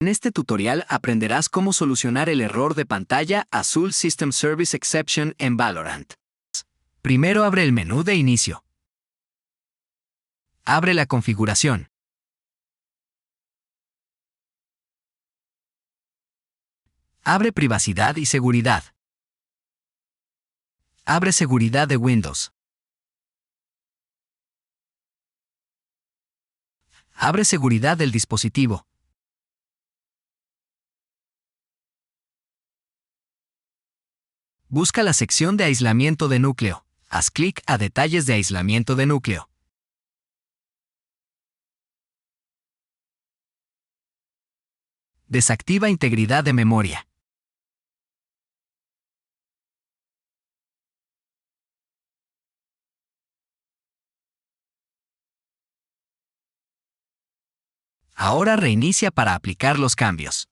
En este tutorial aprenderás cómo solucionar el error de pantalla azul System Service Exception en Valorant. Primero abre el menú de inicio. Abre la configuración. Abre privacidad y seguridad. Abre seguridad de Windows. Abre seguridad del dispositivo. Busca la sección de aislamiento de núcleo. Haz clic a detalles de aislamiento de núcleo. Desactiva integridad de memoria. Ahora reinicia para aplicar los cambios.